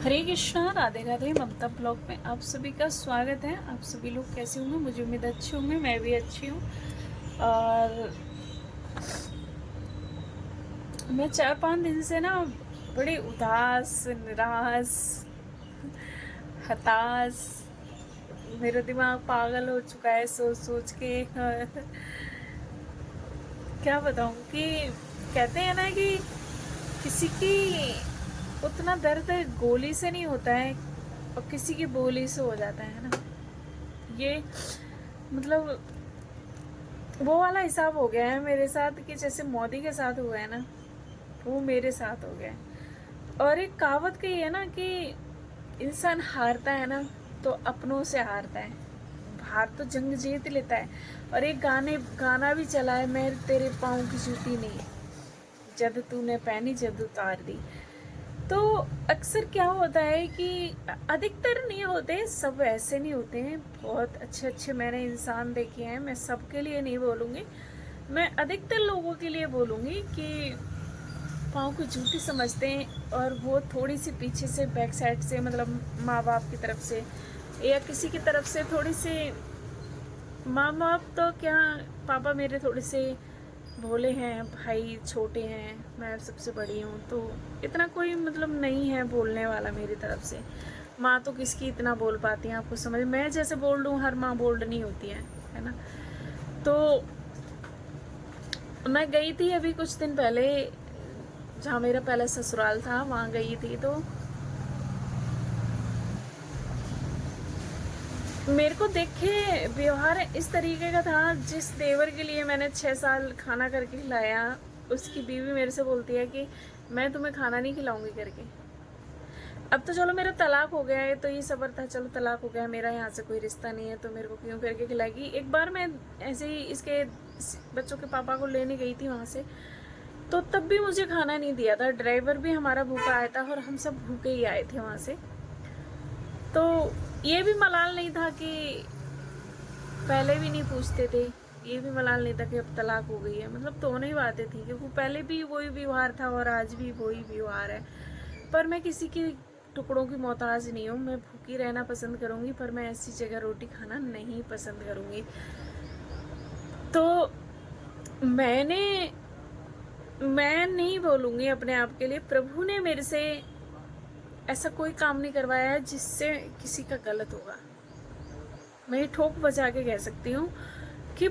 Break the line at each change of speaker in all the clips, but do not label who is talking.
हरे कृष्णा, राधे राधे। ममता blog में आप सभी का स्वागत है। आप सभी लोग कैसे होंगे? मुझे उम्मीद अच्छी होंगे, मैं भी अच्छी हूँ। और मैं 4-5 दिन से ना बड़ी उदास, निराश, हताश, मेरा दिमाग पागल हो चुका है सोच सोच के। और क्या बताऊँ कि कहते हैं ना कि किसी की उतना दर्द गोली से नहीं होता है और किसी की बोली से हो जाता है ना। ये मतलब वो वाला हिसाब हो गया है मेरे साथ कि जैसे मोदी के साथ हुआ है ना, वो मेरे साथ हो गया है। और एक कहावत कही है ना कि इंसान हारता है ना तो अपनों से हारता है, हार तो जंग जीत लेता है। और एक गाना भी चला है, मैं तेरे पाँव की जूती नहीं, जद तूने पहनी जद उतार दी। तो अक्सर क्या होता है कि अधिकतर नहीं होते, सब ऐसे नहीं होते हैं। बहुत अच्छे अच्छे मैंने इंसान देखे हैं, मैं सबके लिए नहीं बोलूँगी, मैं अधिकतर लोगों के लिए बोलूँगी कि पाँव को जूती समझते हैं। और वो थोड़ी सी पीछे से बैक साइड से, मतलब माँ बाप की तरफ से या किसी की तरफ से थोड़ी सी, माँ बाप तो क्या, पापा मेरे थोड़े से भोले हैं, भाई छोटे हैं, मैं सबसे बड़ी हूँ, तो इतना कोई मतलब नहीं है बोलने वाला मेरी तरफ से। माँ तो किसकी इतना बोल पाती हैं, आपको समझ, मैं जैसे बोल दूँ हर माँ बोल्ड नहीं होती है ना। तो मैं गई थी अभी कुछ दिन पहले, जहाँ मेरा पहले ससुराल था, वहाँ गई थी। तो मेरे को देखे व्यवहार इस तरीके का था, जिस देवर के लिए मैंने 6 साल खाना करके खिलाया, उसकी बीवी मेरे से बोलती है कि मैं तुम्हें खाना नहीं खिलाऊंगी करके। अब तो चलो मेरा तलाक हो गया है, तो ये सब्र था, चलो तलाक हो गया, मेरा यहाँ से कोई रिश्ता नहीं है, तो मेरे को क्यों करके खिलाएगी। एक बार मैं ऐसे ही इसके बच्चों के पापा को लेने गई थी वहाँ से, तो तब भी मुझे खाना नहीं दिया था। ड्राइवर भी हमारा भूखा आया था और हम सब भूखे ही आए थे वहाँ से। तो ये भी मलाल नहीं था कि पहले भी नहीं पूछते थे, ये भी मलाल नहीं था कि अब तलाक हो गई है, मतलब दोनों ही बातें थी, क्योंकि पहले भी वही व्यवहार था और आज भी वही व्यवहार है। पर मैं किसी की टुकड़ों की मोहताज नहीं हूँ, मैं भूखी रहना पसंद करूँगी, पर मैं ऐसी जगह रोटी खाना नहीं पसंद करूँगी। तो मैं नहीं बोलूँगी अपने आप के लिए, प्रभु ने मेरे से ऐसा कोई काम नहीं करवाया है जिससे किसी का गलत होगा। मैं ये ठोक बजा के कह सकती हूँ कि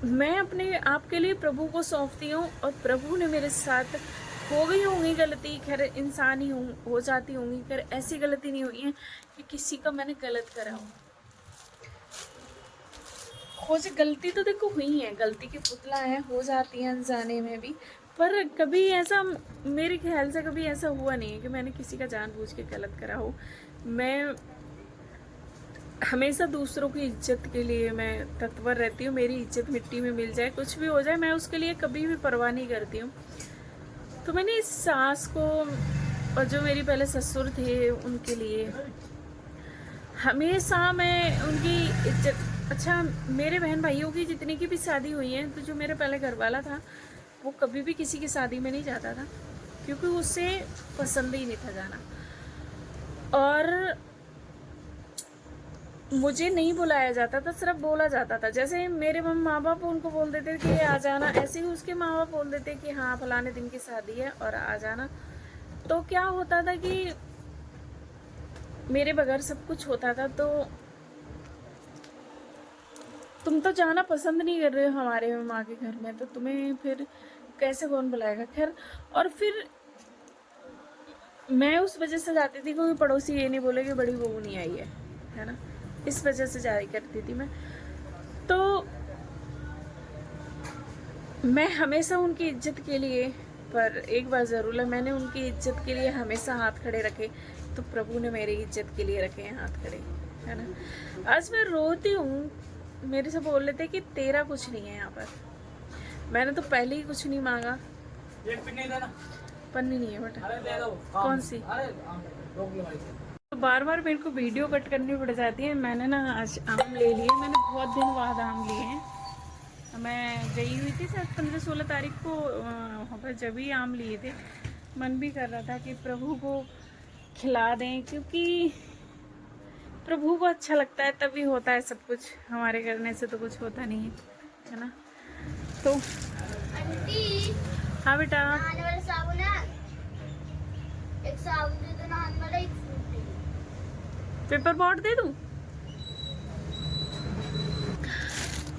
मैं अपने आप के लिए प्रभु को सौंपती हूँ, और प्रभु ने मेरे साथ, हो गई होंगी गलती, खैर इंसान ही हो जाती होंगी, खैर ऐसी गलती नहीं हुई है कि किसी का मैंने गलत करा हो। खोज गलती तो देखो हुई है, गलती के पुतला है, हो जाती है अनजाने में भी। पर कभी ऐसा, मेरे ख्याल से कभी ऐसा हुआ नहीं है कि मैंने किसी का जानबूझ के गलत करा हो। मैं हमेशा दूसरों की इज्जत के लिए मैं तत्पर रहती हूँ। मेरी इज्जत मिट्टी में मिल जाए, कुछ भी हो जाए, मैं उसके लिए कभी भी परवाह नहीं करती हूँ। तो मैंने इस सास को, और जो मेरी पहले ससुर थे, उनके लिए हमेशा मैं उनकी इज्जत, अच्छा मेरे बहन भाइयों की जितनी की भी शादी हुई है, तो जो मेरे पहले घर वाला था वो कभी भी किसी की शादी में नहीं जाता था, क्योंकि उसे पसंद ही नहीं था जाना। और मुझे नहीं बुलाया जाता था, सिर्फ बोला जाता था। जैसे मेरे माँ बाप उनको बोल देते कि आ जाना, ऐसे ही उसके माँ बाप बोल देते कि हाँ फलाने दिन की शादी है और आ जाना। तो क्या होता था कि मेरे बगैर सब कुछ होता था। तो तुम तो जाना पसंद नहीं कर रहे हो हमारे माँ के घर में, तो तुम्हें फिर कैसे कौन बुलाएगा। खैर, और फिर मैं उस वजह से जाती थी, कोई पड़ोसी ये नहीं बोले कि बड़ी बहू नहीं आई है ना, इस वजह से जाया करती थी मैं। तो मैं हमेशा उनकी इज्जत के लिए, पर एक बार ज़रूर है, मैंने उनकी इज्जत के लिए हमेशा हाथ खड़े रखे, तो प्रभु ने मेरी इज्जत के लिए रखे हैं हाथ खड़े, है ना। आज मैं रोती हूँ, मेरे से बोल लेते कि तेरा कुछ नहीं है यहाँ पर, मैंने तो पहले ही कुछ नहीं मांगा। पन्नी नहीं है बेटा, कौन सी। तो बार बार मेरे को वीडियो कट करनी पड़ जाती है। मैंने ना आज आम ले लिए, मैंने बहुत दिन बाद आम लिए हैं। मैं गई हुई थी शायद 15-16 तारीख को वहाँ पर, जब ही आम लिए थे। मन भी कर रहा था कि प्रभु को खिला दें, क्योंकि प्रभु को अच्छा लगता है तभी होता है सब कुछ, हमारे करने से तो कुछ होता नहीं है ना। तो
आंटी,
हाँ बेटा,
नहाने वाला साबुन है, एक साबुन दे दो नहाने वाला, एक फ्रूट दे दो।
पेपर बोट दे दूं?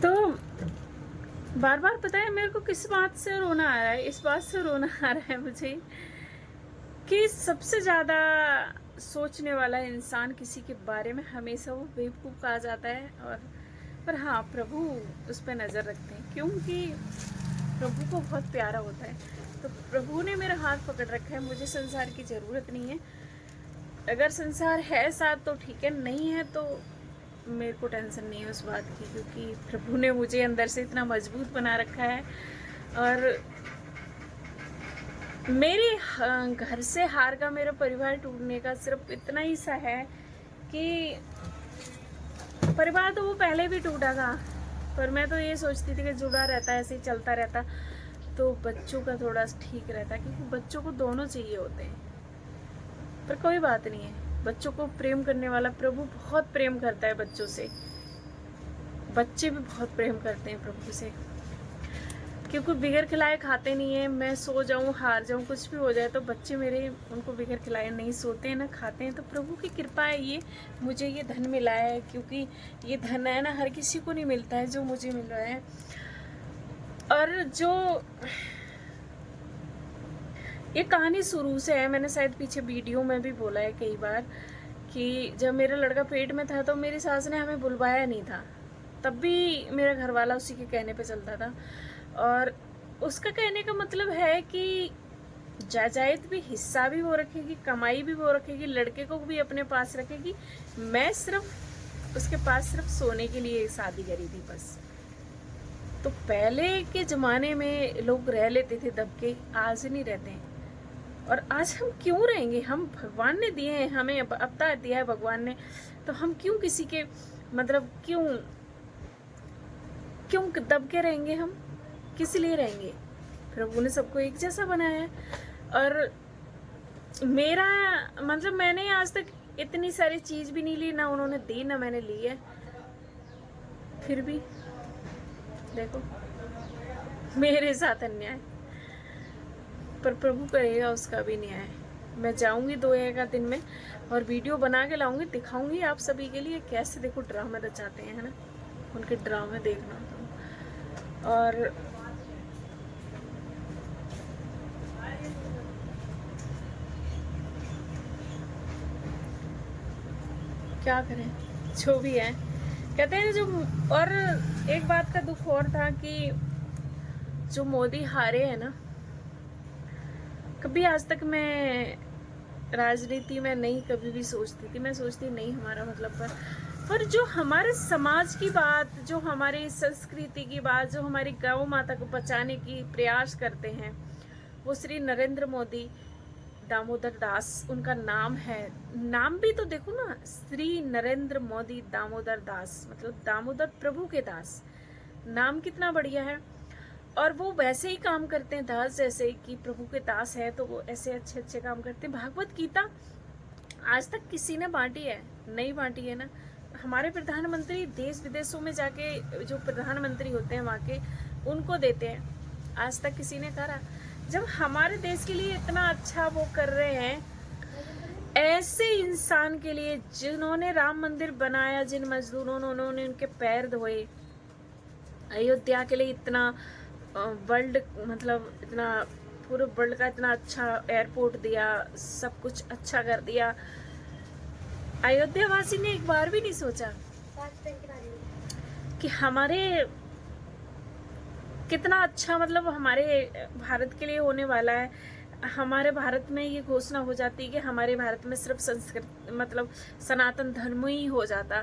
तो बार बार पता है मेरे को किस बात से रोना आ रहा है, इस बात से रोना आ रहा है मुझे कि सबसे ज्यादा सोचने वाला इंसान किसी के बारे में हमेशा वो बेवकूफ कहा जाता है। और पर हाँ, प्रभु उस पर नजर रखते हैं, क्योंकि प्रभु को बहुत प्यारा होता है। तो प्रभु ने मेरा हाथ पकड़ रखा है, मुझे संसार की जरूरत नहीं है। अगर संसार है साथ तो ठीक है, नहीं है तो मेरे को टेंशन नहीं है उस बात की, क्योंकि प्रभु ने मुझे अंदर से इतना मजबूत बना रखा है। और मेरे घर से हार का, मेरा परिवार टूटने का सिर्फ इतना ही सा है कि परिवार तो वो पहले भी टूटा था, पर मैं तो ये सोचती थी कि जुड़ा रहता, ऐसे ही चलता रहता तो बच्चों का थोड़ा ठीक रहता, क्योंकि बच्चों को दोनों चाहिए होते हैं। पर कोई बात नहीं है, बच्चों को प्रेम करने वाला प्रभु बहुत प्रेम करता है बच्चों से। बच्चे भी बहुत प्रेम करते हैं प्रभु से, क्योंकि बिगर खिलाए खाते नहीं है। मैं सो जाऊं, हार जाऊं, कुछ भी हो जाए तो बच्चे मेरे, उनको बिगर खिलाए नहीं सोते हैं ना खाते हैं। तो प्रभु की कृपा है, ये मुझे ये धन मिला है, क्योंकि ये धन है ना हर किसी को नहीं मिलता है जो मुझे मिल रहा है। और जो ये कहानी शुरू से है, मैंने शायद पीछे वीडियो में भी बोला है कई बार कि जब मेरा लड़का पेट में था तो मेरी सास ने हमें बुलवाया नहीं था, तब भी मेरा घर वाला उसी के कहने पे चलता था। और उसका कहने का मतलब है कि जायदाद भी, हिस्सा भी वो रखेगी, कमाई भी वो रखेगी, लड़के को भी अपने पास रखेगी। मैं सिर्फ उसके पास सिर्फ सोने के लिए शादी करी थी बस। तो पहले के ज़माने में लोग रह लेते थे दब के, आज नहीं रहते हैं। और आज हम क्यों रहेंगे? हम भगवान ने दिए हैं, हमें अवतार दिया है भगवान ने, तो हम क्यों किसी के मतलब क्यों दब के रहेंगे? हम किस लिए रहेंगे? प्रभु ने सबको एक जैसा बनाया है। और मेरा मतलब मैंने आज तक इतनी सारी चीज भी नहीं ली, ना उन्होंने दी ना मैंने ली है, फिर भी देखो मेरे साथ अन्याय। पर प्रभु करेगा उसका भी न्याय। मैं जाऊंगी 2-1 दिन में और वीडियो बना के लाऊंगी, दिखाऊंगी आप सभी के लिए कैसे देखो ड्रामे रचाते हैं, है ना, उनके ड्रामे देखना। और क्या करें, जो भी है कहते हैं जो। और एक बात का दुख और था कि जो मोदी हारे हैं ना, कभी आज तक मैं राजनीति में नहीं कभी भी सोचती थी, मैं सोचती नहीं हमारा मतलब पर जो हमारे समाज की बात, जो हमारी संस्कृति की बात, जो हमारी गौ माता को बचाने की प्रयास करते हैं, वो श्री नरेंद्र मोदी दामोदर दास उनका नाम है। नाम भी तो देखो ना, श्री नरेंद्र मोदी दामोदर दास, मतलब दामोदर प्रभु के दास, नाम कितना बढ़िया है। और वो वैसे ही काम करते हैं दास, जैसे कि प्रभु के दास है तो वो ऐसे अच्छे अच्छे काम करते हैं। भागवत गीता आज तक किसी ने बांटी है? नहीं बांटी है ना। हमारे प्रधानमंत्री देश विदेशों में जाके, जो प्रधानमंत्री होते हैं वहाँ के, उनको देते हैं। आज तक किसी ने करा? जब हमारे देश के लिए इतना अच्छा वो कर रहे हैं, ऐसे इंसान के लिए जिन्होंने राम मंदिर बनाया, जिन मजदूरों ने उन्होंने उनके पैर धोए, अयोध्या के लिए इतना वर्ल्ड मतलब इतना पूरे वर्ल्ड का इतना अच्छा एयरपोर्ट दिया, सब कुछ अच्छा कर दिया। अयोध्या वासी ने एक बार भी नहीं सोचा कि हमारे कितना अच्छा मतलब हमारे भारत के लिए होने वाला है। हमारे भारत में ये घोषणा हो जाती है कि हमारे भारत में सिर्फ संस्कृत मतलब सनातन धर्म ही हो जाता,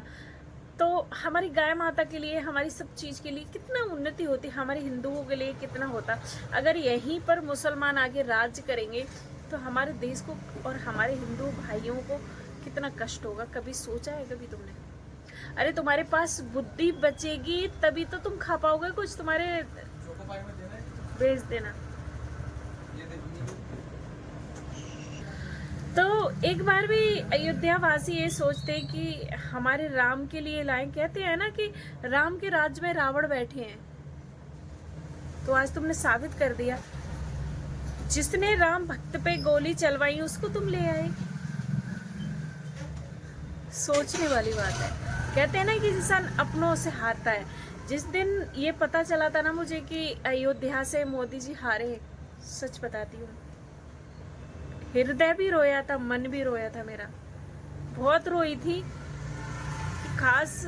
तो हमारी गाय माता के लिए, हमारी सब चीज़ के लिए कितना उन्नति होती, हमारे हिंदुओं के लिए कितना होता। अगर यहीं पर मुसलमान आगे राज्य करेंगे तो हमारे देश को और हमारे हिंदू भाइयों को कितना कष्ट होगा। कभी सोचा है कभी तुमने? अरे तुम्हारे पास बुद्धि बचेगी तभी तो तुम खा पाओगे कुछ। तुम्हारे भेज देना। तो एक बार भी अयोध्या वासी ये सोचते कि हमारे राम के लिए लाएं। कहते हैं ना कि राम के राज्य में रावण बैठे हैं, तो आज तुमने साबित कर दिया। जिसने राम भक्त पे गोली चलवाई उसको तुम ले आए। सोचने वाली बात है। कहते हैं ना कि इंसान अपनों से हारता है। जिस दिन ये पता चला था ना मुझे कि अयोध्या से मोदी जी हारे, सच बताती हूँ, हृदय भी रोया था, मन भी रोया था मेरा। बहुत रोई थी कि खास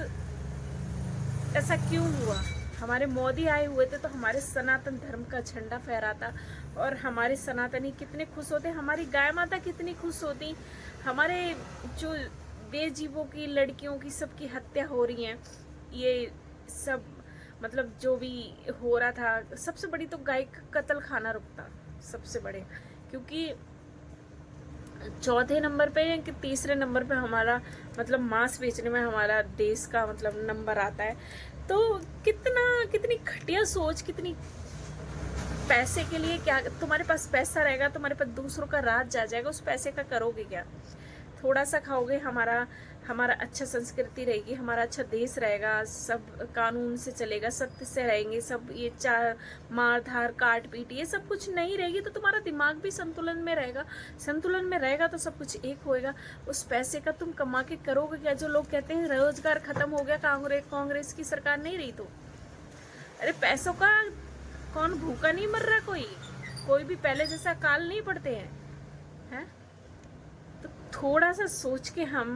ऐसा क्यों हुआ। हमारे मोदी आए हुए थे तो हमारे सनातन धर्म का झंडा फहराता, और हमारे सनातनी कितने खुश होते, हमारी गाय माता कितनी खुश होती। हमारे जो बेजीवों की, लड़कियों की, सबकी हत्या हो रही है, ये सब मतलब जो भी हो रहा था। सबसे बड़ी तो गाय का कत्ल खाना रुकता सबसे बड़े, क्योंकि चौथे नंबर पे या कि तीसरे नंबर पे हमारा मतलब मांस बेचने में हमारा देश का मतलब नंबर आता है। तो कितनी घटिया सोच, कितनी पैसे के लिए। क्या तुम्हारे पास पैसा रहेगा, तुम्हारे पास दूसरों का राज जा जाएगा, उस पैसे का करोगे क्या? थोड़ा सा खाओगे, हमारा अच्छा संस्कृति रहेगी, हमारा अच्छा देश रहेगा, सब कानून से चलेगा, सत्य से रहेंगे, सब ये मार धार काट पीट ये सब कुछ नहीं रहेगी, तो तुम्हारा दिमाग भी संतुलन में रहेगा। संतुलन में रहेगा तो सब कुछ एक होएगा। उस पैसे का तुम कमा के करोगे क्या? जो लोग कहते हैं रोजगार खत्म हो गया, कांग्रेस की सरकार नहीं रही तो, अरे पैसों का कौन भूखा नहीं मर रहा, कोई भी पहले जैसा काल नहीं पड़ते हैं। तो थोड़ा सा सोच के हम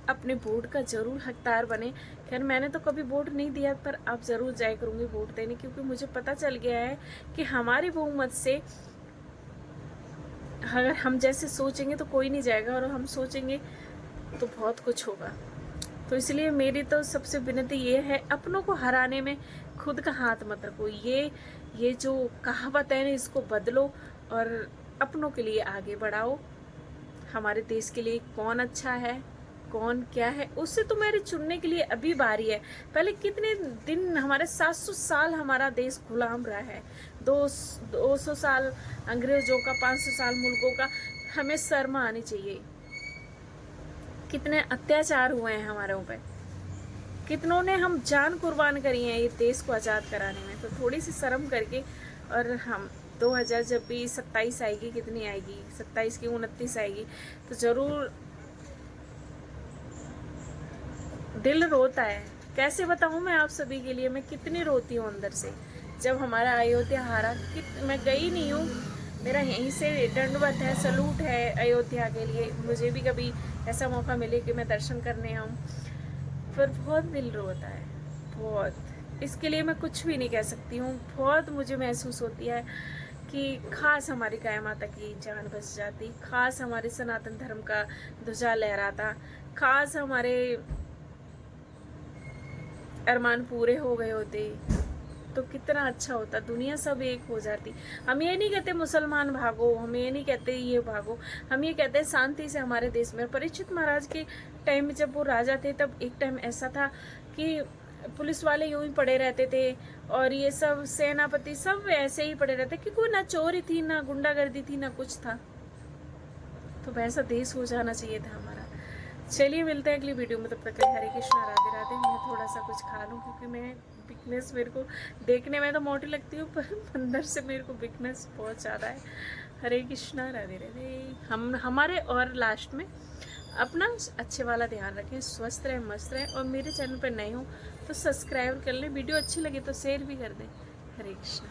अपने वोट का जरूर हकदार बने। खैर मैंने तो कभी वोट नहीं दिया, पर अब जरूर जाया करूंगी वोट देने, क्योंकि मुझे पता चल गया है कि हमारी बहुमत से अगर हम जैसे सोचेंगे तो कोई नहीं जाएगा, और हम सोचेंगे तो बहुत कुछ होगा। तो इसलिए मेरी तो सबसे विनती ये है, अपनों को हराने में खुद का हाथ मत रखो। ये जो कहावत है ना, इसको बदलो और अपनों के लिए आगे बढ़ाओ। हमारे देश के लिए कौन अच्छा है, कौन क्या है, उससे तो मेरे चुनने के लिए अभी बारी है। पहले कितने दिन, हमारे 700 साल हमारा देश गुलाम रहा है, 200 साल अंग्रेजों का, 500 साल मुल्कों का। हमें शर्म आनी चाहिए। कितने अत्याचार हुए हैं हमारे ऊपर, कितनों ने हम जान कुर्बान करी है ये देश को आज़ाद कराने में। तो थोड़ी सी शर्म करके, और हम 2000 जब भी 27 आएगी, कितनी आएगी, 27 की 29 आएगी, तो जरूर दिल रोता है। कैसे बताऊं मैं आप सभी के लिए, मैं कितनी रोती हूँ अंदर से। जब हमारा अयोध्या हारा, मैं गई नहीं हूँ, मेरा यहीं से दंडवत है, सलूट है अयोध्या के लिए। मुझे भी कभी ऐसा मौका मिले कि मैं दर्शन करने आऊँ, पर बहुत दिल रोता है, बहुत। इसके लिए मैं कुछ भी नहीं कह सकती हूँ। बहुत मुझे महसूस होती है कि खास हमारी गाय माता की जान बच जाती, खास हमारे सनातन धर्म का ध्वजा लहराता, खास हमारे अरमान पूरे हो गए होते, तो कितना अच्छा होता, दुनिया सब एक हो जाती। हम ये नहीं कहते मुसलमान भागो, हम ये नहीं कहते ये भागो, हम ये कहते हैं शांति से हमारे देश में। परीक्षित महाराज के टाइम में जब वो राजा थे, तब एक टाइम ऐसा था कि पुलिस वाले यूं ही पड़े रहते थे, और ये सब सेनापति सब ऐसे ही पड़े रहते, कि कोई ना चोरी थी, ना गुंडागर्दी थी, ना कुछ था। तो वैसा देश हो जाना चाहिए था हमारा। चलिए मिलते हैं अगली वीडियो में, तब तक हरे कृष्णा, राधे राधे। मैं थोड़ा सा कुछ खा लूँ, क्योंकि मैं वीकनेस, मेरे को देखने में तो मोटी लगती हूँ, पर अंदर से मेरे को वीकनेस बहुत ज़्यादा है। हरे कृष्णा, राधे राधे। हमारे और लास्ट में अपना अच्छे वाला ध्यान रखें, स्वस्थ रहें, मस्त रहें, और मेरे चैनल पर नए हो तो सब्सक्राइब कर लें, वीडियो अच्छी लगे तो शेयर भी कर दें। हरे कृष्णा।